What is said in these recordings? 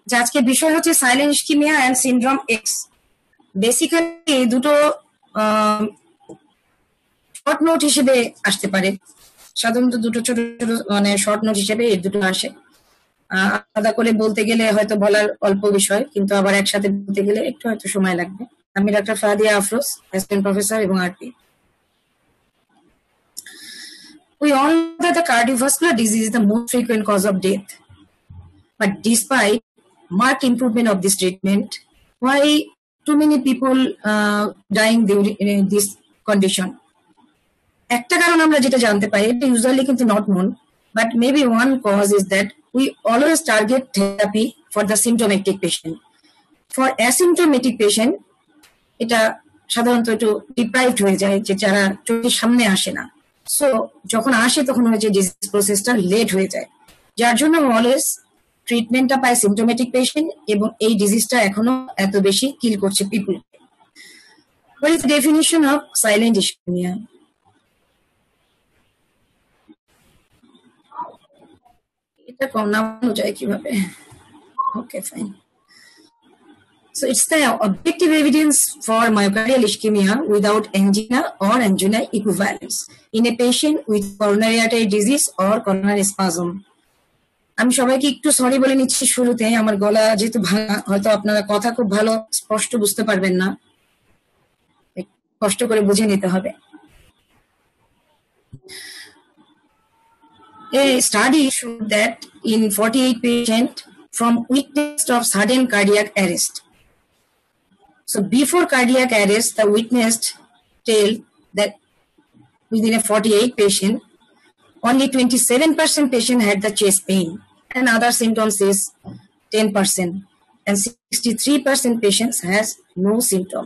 যে আজকে বিষয় হচ্ছে silent ischemia and syndrome X. Basically এই দুটো শর্ট নোট হিসেবে আসতে পারে, সাধারণত দুটো ছোট ছোট মানে শর্ট নোট হিসেবে এই দুটো আসে। আলাদা করে বলতে গেলে হয়তো বলার অল্প বিষয়, কিন্তু আবার একসাথে বলতে গেলে একটু হয়তো সময় লাগবে। আমি ডাক্তার ফাদিয়া আফরোজ, অ্যাসিস্ট্যান্ট প্রফেসর এবং RP. We all know that the cardiovascular disease is the most frequent cause of death. But despite marked improvement of this treatment, why too many people dying during this condition? একটা কারণ আমরা যেটা জানতে পারি, এটা usually কিন্তু not known, but maybe one cause is that we always target therapy for the symptomatic patient. For asymptomatic patient এটা সাধারণত একটু ডিপ্রাইভড হয়ে যায়, যে যারা চোখের সামনে আসে না। সো যখন আসে তখন হচ্ছে ডিজিজ প্রসেসটা লেট হয়ে যায়, যার জন্য অলওয়েজ ট্রিটমেন্টটা পায় সিমটোমেটিক পেশেন্ট, এবং এই ডিজিজটা এখনো এত বেশি কিল করছে people. What is the definition of silent ischemia? এটা নামানো যায় কিভাবে? Okay, fine. So it's the objective evidence for myocardial ischemia without angina or angina equivalence in a patient with coronary artery disease or coronary spasm. আমি সবাইকে একটু sorry বলে নিচ্ছি শুরুতে, আমার গলা যেহেতু ভাঙা, হয়তো আপনারা কথা খুব ভালো স্পষ্ট বুঝতে পারবেন না, কষ্ট করে বুঝে নিতে হবে। A study showed that in 48 patients from witness of sudden cardiac arrest. So before cardiac arrest, the witness tell that within a 48 patient, only 27% patient had the chest pain, and other symptoms is 10%, and 63% patients has no symptom.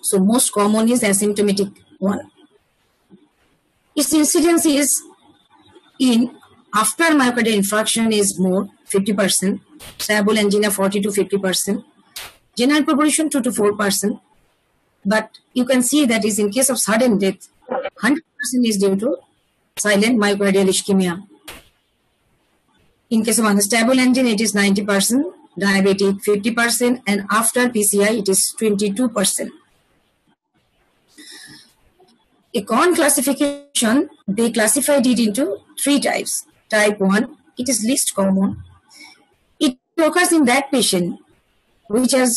So most common is asymptomatic one. Its incidence is in after myocardial infarction is more 50%, cerebral angina 40 to 50%, general proportion 2 to 4%, but you can see that is in case of sudden death, 100% is due to silent myocardial ischemia. In case of unstable angina, it is 90%, diabetic 50%, and after PCI, it is 22%. A Kohn classification, they classified it into 3 types. Type 1, it is least common. It occurs in that patient which has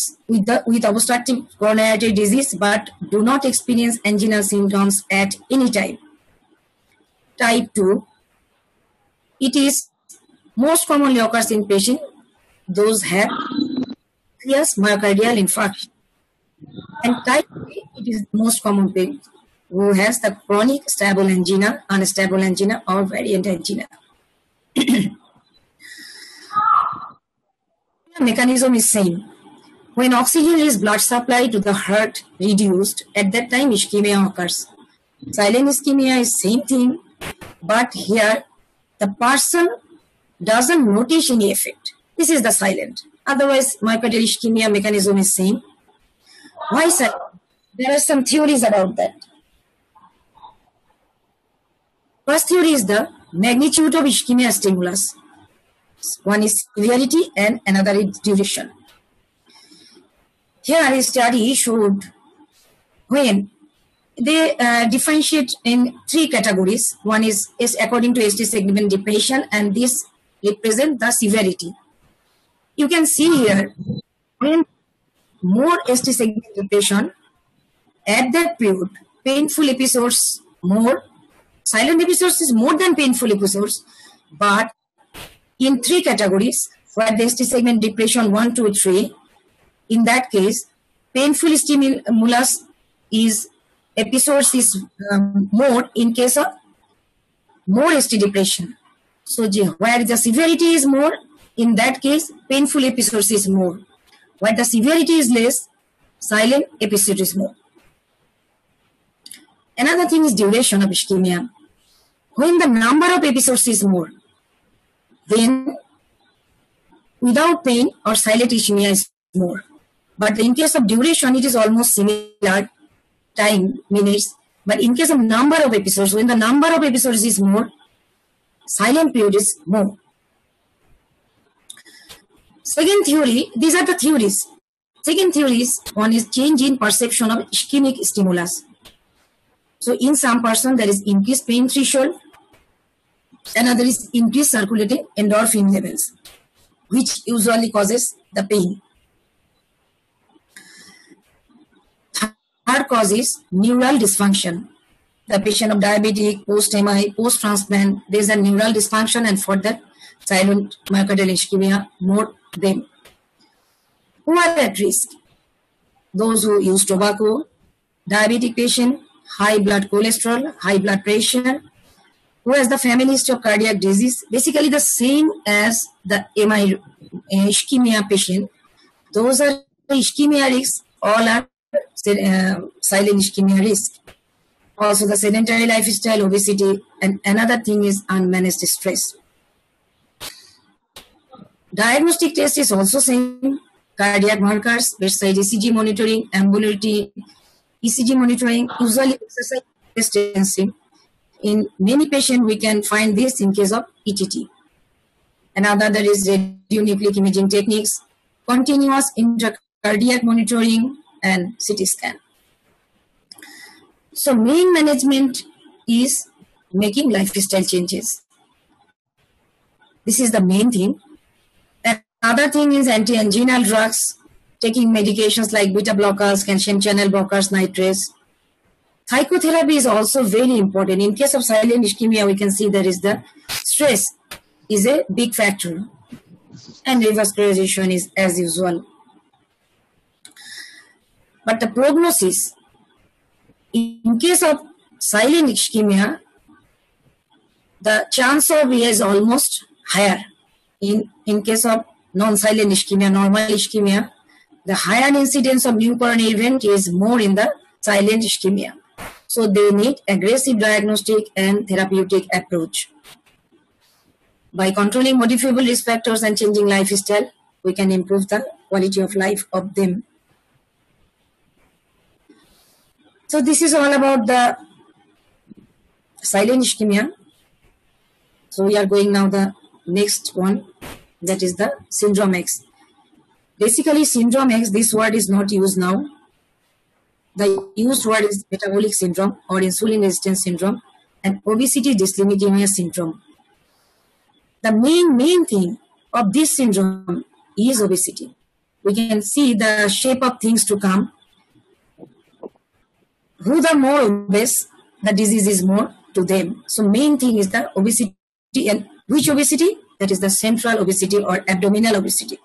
with obstructive coronary artery disease but do not experience angina symptoms at any time. Type 2, it is most commonly occurs in patients those have previous myocardial infarction. And type 3, it is most common patient who has the chronic stable angina, unstable angina, or variant angina. The mechanism is same. When oxygen-rich blood supply to the heart reduced, at that time ischemia occurs. Silent ischemia is same thing, but here the person doesn't notice any effect. This is the silent. Otherwise, myocardial ischemia mechanism is same. Why silent? There are some theories about that. First theory is the magnitude of ischemia stimulus. One is severity and another is duration. Here a study showed when they differentiate in 3 categories. One is according to ST segment depression, and this represent the severity. You can see here when more ST segment depression, at that period painful episodes more, silent episodes is more than painful episodes, but in 3 categories where the ST segment depression 1, 2, 3, in that case, painful stimulus is episodes is more in case of more ST depression. So where the severity is more, in that case, painful episodes is more. Where the severity is less, silent episode is more. Another thing is duration of ischemia. When the number of episodes is more, then without pain or silent ischemia is more. But in case of duration, it is almost similar time, minutes. But in case of number of episodes, when the number of episodes is more, silent period is more. Second theory, these are the theories. Second theory is, one is change in perception of ischemic stimulus. So in some person there is increased pain threshold, another is increased circulating endorphin levels, which usually causes the pain. Third cause is neural dysfunction. The patient of diabetic, post-MI, post-transplant, there is a neural dysfunction, and for that silent myocardial ischemia, more them. Who are at risk? Those who use tobacco, diabetic patient, high blood cholesterol, high blood pressure, who has the family history of cardiac disease, basically the same as the MI ischemia patient. Those are ischemia risks, all are silent ischemia risk. Also the sedentary lifestyle, obesity, and another thing is unmanaged stress. Diagnostic test is also same. Cardiac markers, bedside ECG monitoring, ambulatory ECG monitoring, usually exercise testing. In many patients, we can find this in case of ETT. Another that is radionuclic imaging techniques, continuous intracardiac monitoring, and CT scan. So main management is making lifestyle changes. This is the main thing. Another thing is anti-anginal drugs, taking medications like beta blockers, calcium channel blockers, nitrates. Psychotherapy is also very important. In case of silent ischemia, we can see there is the stress is a big factor, and revascularization is as usual. But the prognosis, in case of silent ischemia, the chance of is almost higher. In case of non-silent ischemia, normal ischemia, the higher incidence of new coronary event is more in the silent ischemia. So they need aggressive diagnostic and therapeutic approach. By controlling modifiable risk factors and changing lifestyle, we can improve the quality of life of them. So this is all about the silent ischemia. So we are going now the next one, that is the syndrome X. Basically syndrome X, this word is not used now. The used word is metabolic syndrome or insulin resistance syndrome and obesity dyslipidemia syndrome. The main thing of this syndrome is obesity. We can see the shape of things to come. Who the more obese, the disease is more to them. So main thing is the obesity, and which obesity? That is the central obesity or abdominal obesity.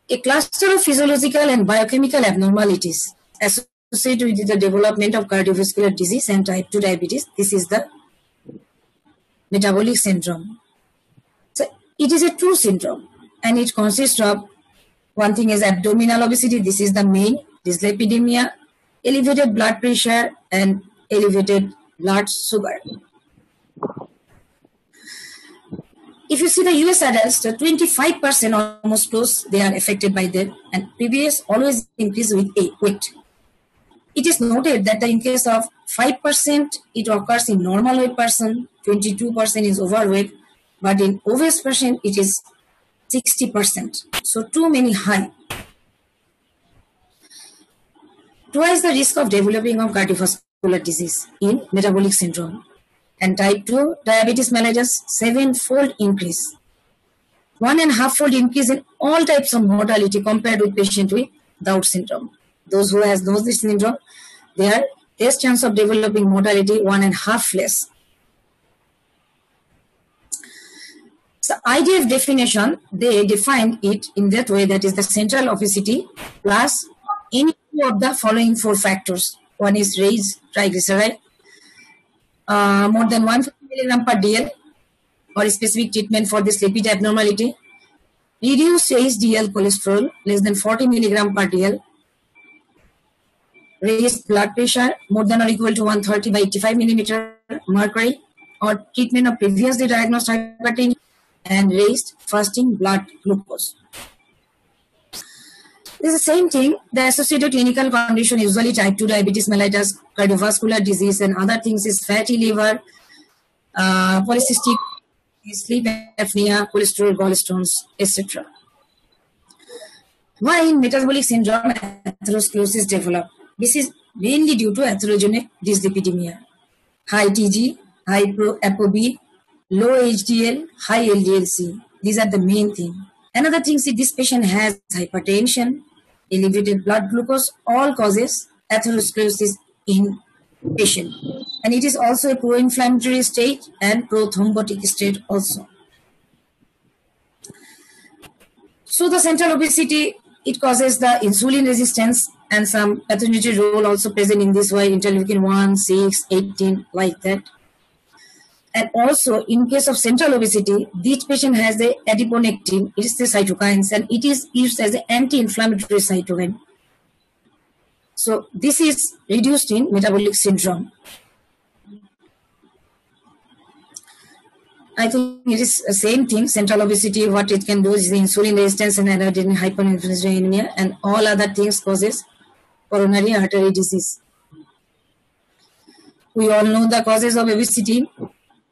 A cluster of physiological and biochemical abnormalities associated with the development of cardiovascular disease and type 2 diabetes. This is the metabolic syndrome. So it is a true syndrome, and it consists of, one thing is abdominal obesity. This is the main. Dyslipidemia, elevated blood pressure, and elevated blood sugar. If you see the US adults, 25% almost close, they are affected by that, and previous always increase with weight. It is noted that in case of 5%, it occurs in normal weight person, 22% is overweight, but in obese person, it is 60%. So too many high. Twice the risk of developing of cardiovascular disease in metabolic syndrome. And type 2 diabetes mellitus, 7-fold increase. 1.5-fold increase in all types of mortality compared with patient with Down syndrome. Those who has this syndrome, their less chance of developing mortality 1.5 less. So IDF definition, they define it in that way, that is the central obesity plus any of the following 4 factors. One is raised triglyceride, more than 150 mg per dl, or specific treatment for this lipid abnormality. Reduced HDL cholesterol, less than 40 mg per dl. Raised blood pressure, more than or equal to 130 by 85 millimeter mercury, or treatment of previously diagnosed hypertension, and raised fasting blood glucose. This is the same thing. The associated clinical condition, usually type 2 diabetes mellitus, cardiovascular disease, and other things is fatty liver, polycystic sleep apnea, cholesterol, gallstones, etc. Why in metabolic syndrome atherosclerosis develop? This is mainly due to atherogenic dyslipidemia. High TG, high ApoB, low HDL, high LDL-C. These are the main thing. Another thing is this patient has hypertension, elevated blood glucose, all causes atherosclerosis in patient. And it is also a pro-inflammatory state and pro-thrombotic state also. So the central obesity, it causes the insulin resistance and some pathogenic role also present in this way, interleukin 1, 6, 18, like that. And also, in case of central obesity, this patient has the adiponectin, it is the cytokines, and it is used as an anti-inflammatory cytokine. So this is reduced in metabolic syndrome. I think it is the same thing. Central obesity, what it can do is the insulin resistance and adenine hyperinsulinemia, and all other things causes coronary artery disease. We all know the causes of obesity.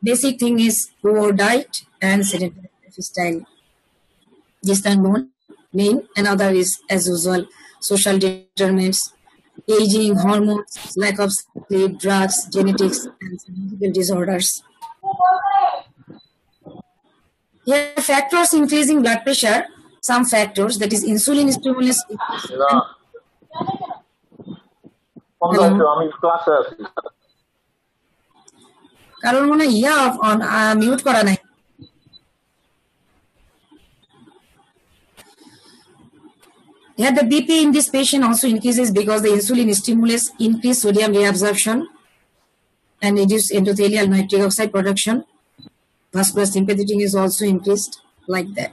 Basic thing is poor diet and sedentary lifestyle. These are known main. Another is, as usual, social determinants, aging, hormones, lack of sleep, drugs, genetics, and medical disorders. Here, factors increasing blood pressure, some factors, that is insulin stimulus. কারণ মনে ইয়া on mute করা নাই। Here the BP in this patient also increases because the insulin stimulus increase sodium reabsorption and reduce endothelial nitric oxide production. Vascular sympathetic is also increased like that.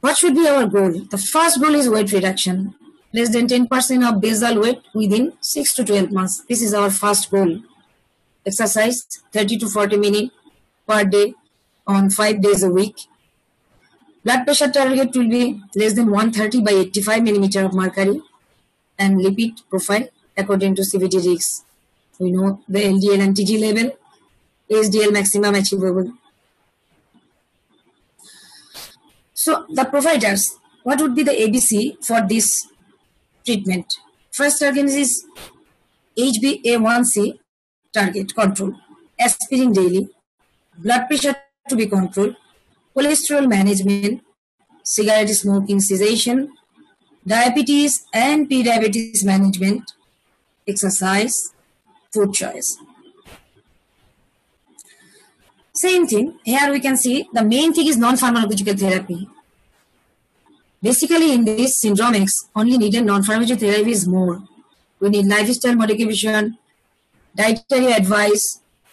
What should be our goal? The first goal is weight reduction. Less than 10% of basal weight within 6 to 12 months. This is our first goal. Exercise 30 to 40 minutes per day on 5 days a week. Blood pressure target will be less than 130 by 85 millimeter of mercury, and lipid profile according to CVD risks. We know the LDL and TG level, HDL maximum achievable. So the providers, what would be the ABC for this treatment? First target is HbA1c target control, aspirin daily, blood pressure to be controlled, cholesterol management, cigarette smoking cessation, diabetes and pre-diabetes management, exercise, food choice. Same thing, here we can see the main thing is non-pharmacological therapy. Basically in this syndromics, only needed non-pharmacological therapy is more. We need lifestyle modification, dietary advice,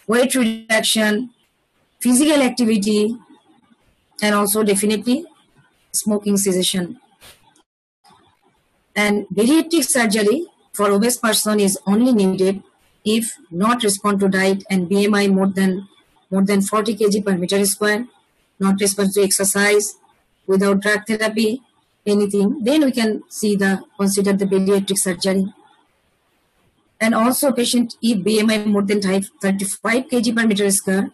weight reduction, physical activity, and also definitely smoking cessation. And bariatric surgery for obese person is only needed if not respond to diet and BMI more than 40 kg per meter square, not respond to exercise, without drug therapy, anything, then we can consider the bariatric surgery. And also patient if BMI more than 35 kg per meter square,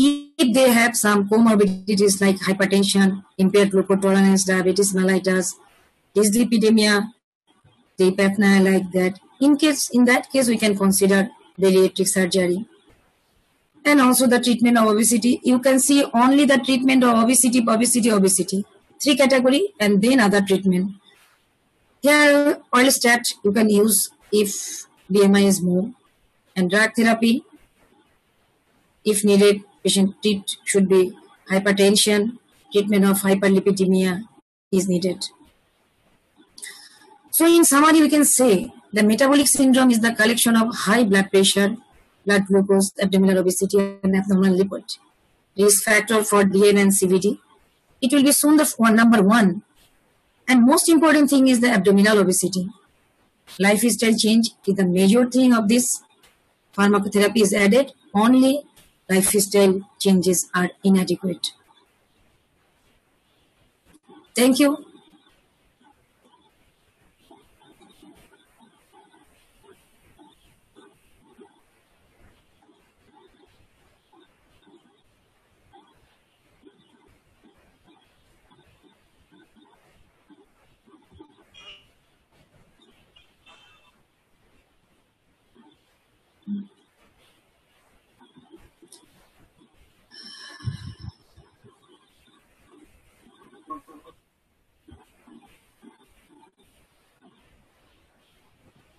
if they have some comorbidities like hypertension, impaired glucose tolerance, diabetes mellitus, dyslipidemia, sleep apnea, like that. In that case, we can consider bariatric surgery. And also the treatment of obesity. You can see only the treatment of obesity. 3 category and then other treatment. Here, orlistat you can use if BMI is more, and drug therapy if needed. Patient should be hypertension, treatment of hyperlipidemia is needed. So in summary, we can say the metabolic syndrome is the collection of high blood pressure, blood glucose, abdominal obesity, and abnormal lipid. Risk factor for DN and CVD. It will be soon the number 1. And most important thing is the abdominal obesity. Lifestyle change is the major thing of this. Pharmacotherapy is added, only lifestyle changes are inadequate. Thank you.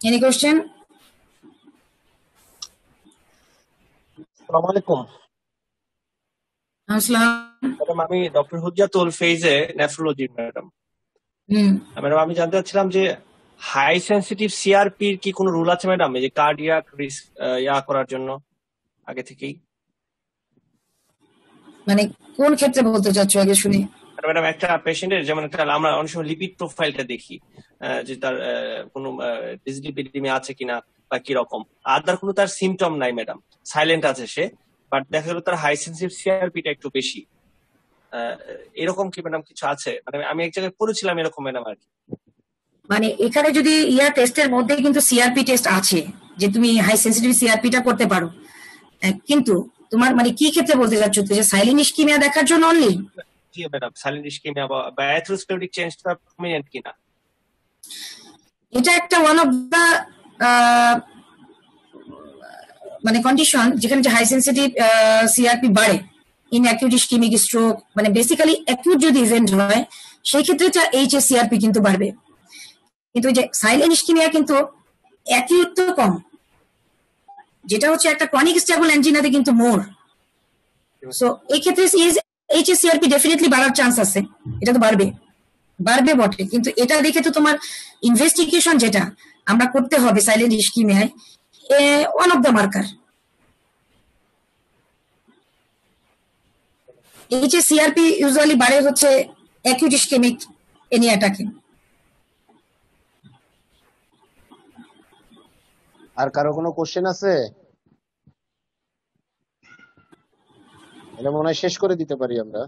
Any question? আসসালামু আলাইকুম Aslam. Madam, আমি doctor হুজ্জাতুল ফেইজে nephrology madam. Madam, আমি জানতে চাচ্ছিলাম যে high sensitive সিআরপির কি কোনো rule আছে ম্যাডাম, এই যে কার্ডিয়াক রিস্ক করার জন্য আগে থেকেই? মানে কোন ক্ষেত্রে বলতে চাচ্ছ আগে শুনি। ম্যাডাম, একটা পেশেন্টের যেমন একটা আমরা অনেক সময় লিপিড প্রোফাইলটা দেখি, যে তার কোনো ডিসলিপিডিমি আছে কিনা বা কি রকম, আদার কোনো তার সিমটম নাই ম্যাডাম, সাইলেন্ট আছে সে, বাট দেখা গেল তার হাই সেনসিটিভ সিআরপিটা একটু বেশি। এরকম কি ম্যাডাম কিছু আছে? মানে আমি এক জায়গায় পড়েছিলাম এরকম ম্যাডাম আর কি। মানে এখানে যদি টেস্টের মধ্যে কিন্তু সিআরপি টেস্ট আছে, যে তুমি হাই সেনসিটিভ সিআরপিটা করতে পারো, কিন্তু তোমার মানে কি ক্ষেত্রে বলতে চাচ্ছ, যে সাইলেন্ট ইস্কিমিয়া দেখার জন্য অনলি? জি ম্যাডাম, সাইলেন্ট ইস্কিমিয়া বা অ্যাথেরোস্ক্লেরোটিক চেঞ্জটা প্রমিনেন্ট কিনা? এটা একটা ওয়ান অফ দা মানে কন্ডিশন যেখানে হাই সেনসিটিভ সিআরপি বাড়ে ইন অ্যাকিউট ইস্কিমিক স্ট্রোক, মানে বেসিক্যালি অ্যাকিউট যদি ইভেন্ট হয় সেই ক্ষেত্রে সিআরপি কিন্তু বাড়বে। কিন্তু যে সাইলেন্ট ইস্কিমিয়া কিন্তু অ্যাকিউট তো কম, যেটা হচ্ছে একটা ক্রনিক স্টেবল অ্যাঞ্জিনাতে কিন্তু মোর। সো এই ক্ষেত্রে সিআরপি ডেফিনেটলি বাড়ার চান্স আছে, এটা তো বাড়বে বাড়বে বটে, কিন্তু এটা দেখে তো তোমার ইনভেস্টিগেশন যেটা আমরা করতে হবে সাইলেন্ট ইস্কিমিয়ায়, one of the marker. CRP usually বাড়ে হচ্ছে অ্যাকিউট ইস্কেমিক এনিয়াটাকে। আর কারো কোনো কোশ্চেন আছে? এটা মনে হয় শেষ করে দিতে পারি আমরা।